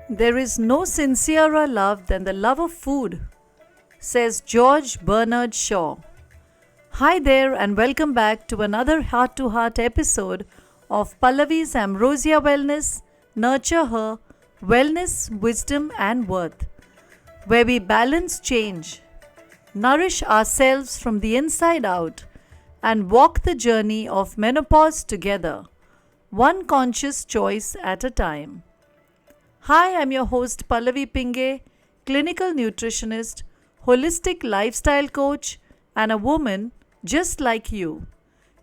There is no sincerer love than the love of food, says George Bernard Shaw. Hi there, and welcome back to another heart to heart episode of Pallavi's Ambrosia Wellness, Nurture Her, Wellness, Wisdom, and Worth, where we balance change, nourish ourselves from the inside out, and walk the journey of menopause together, one conscious choice at a time. Hi, I'm your host Pallavi Pinge, clinical nutritionist, holistic lifestyle coach, and a woman just like you,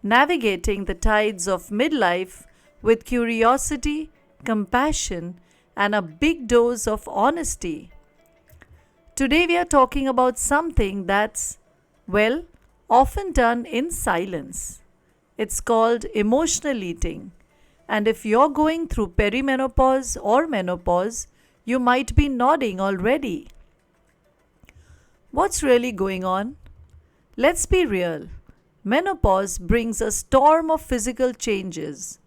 navigating the tides of midlife with curiosity, compassion, and a big dose of honesty. Today, we are talking about something that's, well, often done in silence. It's called emotional eating. And if you're going through perimenopause or menopause, you might be nodding already. What's really going on? Let's be real. Menopause brings a storm of physical changes,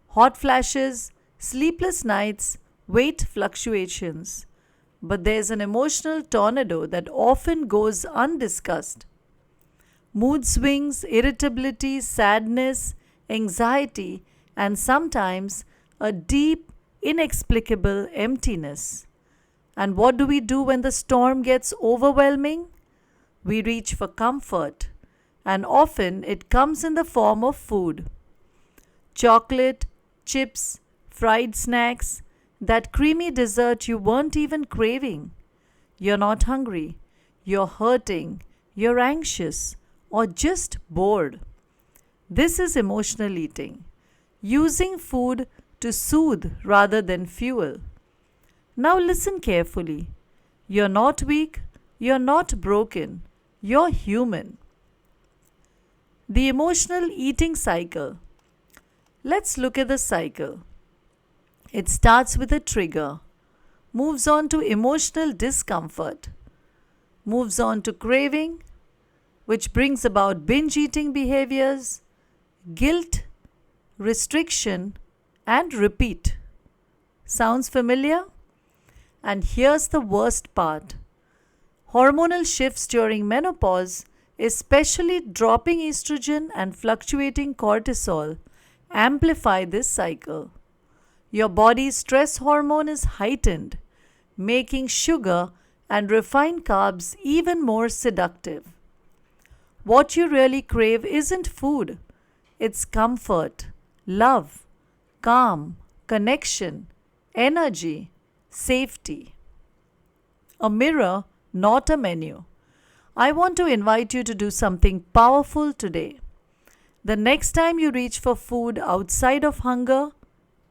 hot flashes, sleepless nights, weight fluctuations. But there's an emotional tornado that often goes undiscussed. Mood swings, irritability, sadness, anxiety, and sometimes a deep, inexplicable emptiness. And what do we do when the storm gets overwhelming? We reach for comfort, and often it comes in the form of food. Chocolate, chips, fried snacks, that creamy dessert you weren't even craving. You're not hungry, you're hurting, you're anxious, or just bored. This is emotional eating, using food to soothe rather than fuel. Now listen carefully. You're not weak, you're not broken, you're human. The emotional eating cycle. Let's look at the cycle. It starts with a trigger, moves on to emotional discomfort, moves on to craving, which brings about binge eating behaviors, guilt, restriction, and repeat. Sounds familiar? And here's the worst part. Hormonal shifts during menopause, especially dropping estrogen and fluctuating cortisol, amplify this cycle. Your body's stress hormone is heightened, making sugar and refined carbs even more seductive. What you really crave isn't food, it's comfort, love, calm, connection, energy, safety. A mirror, not a menu. I want to invite you to do something powerful today. The next time you reach for food outside of hunger,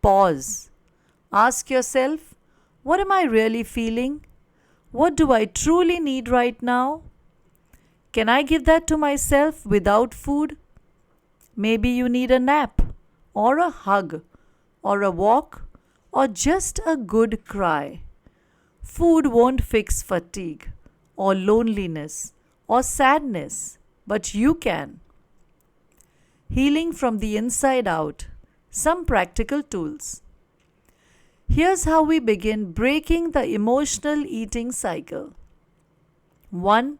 pause. Ask yourself, what am I really feeling? What do I truly need right now? Can I give that to myself without food? Maybe you need a nap, or a hug, or a walk, or just a good cry. Food won't fix fatigue, or loneliness, or sadness, but you can. Healing from the inside out. Some practical tools. Here's how we begin breaking the emotional eating cycle. 1.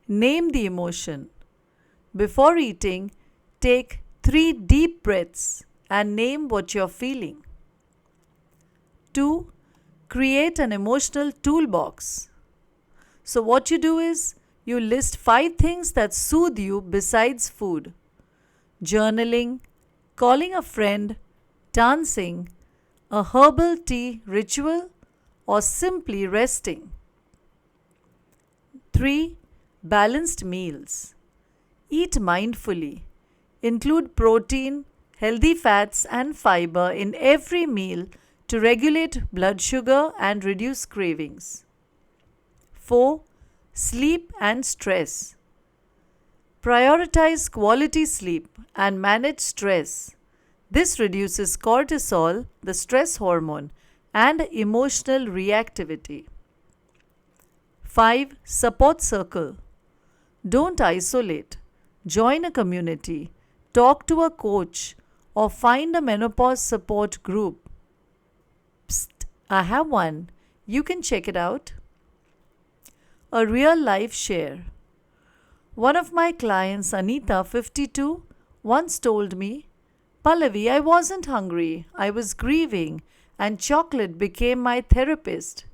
Name the emotion. Before eating, take 3 deep breaths and name what you're feeling. 2. Create an emotional toolbox. So, what you do is you list 5 things that soothe you besides food: journaling, calling a friend, dancing, a herbal tea ritual, or simply resting. 3. Balanced meals. Eat mindfully. Include protein, healthy fats, and fiber in every meal to regulate blood sugar and reduce cravings. 4. Sleep and stress. Prioritize quality sleep and manage stress. This reduces cortisol, the stress hormone, and emotional reactivity. 5. Support circle. Don't isolate. Join a community. Talk to a coach or find a menopause support group. Psst, I have one. You can check it out. A real life share. One of my clients, Anita, 52, once told me, Pallavi, I wasn't hungry, I was grieving, and chocolate became my therapist.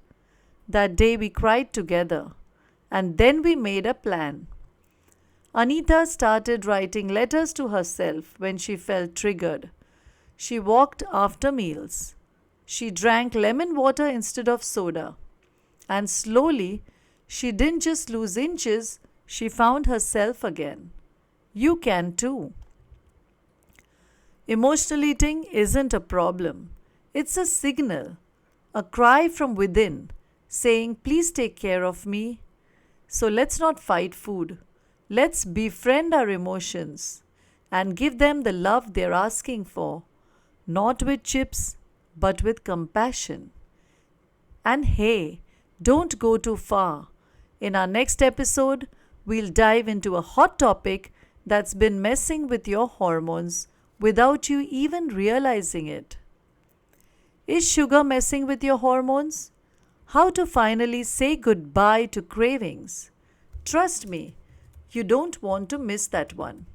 That day we cried together, and then we made a plan. Anita started writing letters to herself when she felt triggered. She walked after meals. She drank lemon water instead of soda. And slowly, she didn't just lose inches, she found herself again. You can too. Emotional eating isn't a problem. It's a signal, a cry from within, saying, please take care of me. So let's not fight food. Let's befriend our emotions and give them the love they're asking for, not with chips, but with compassion. And hey, don't go too far. In our next episode, we'll dive into a hot topic that's been messing with your hormones without you even realizing it. Is sugar messing with your hormones? How to finally say goodbye to cravings. Trust me, you don't want to miss that one.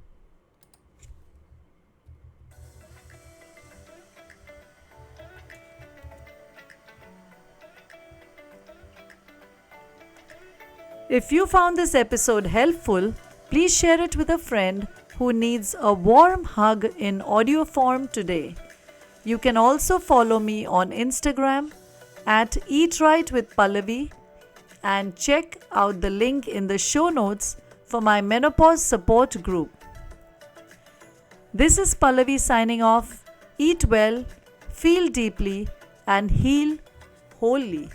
If you found this episode helpful, please share it with a friend who needs a warm hug in audio form today. You can also follow me on Instagram at Eat Right with Pallavi and check out the link in the show notes for my menopause support group. This is Pallavi signing off. Eat well, feel deeply, and heal wholly.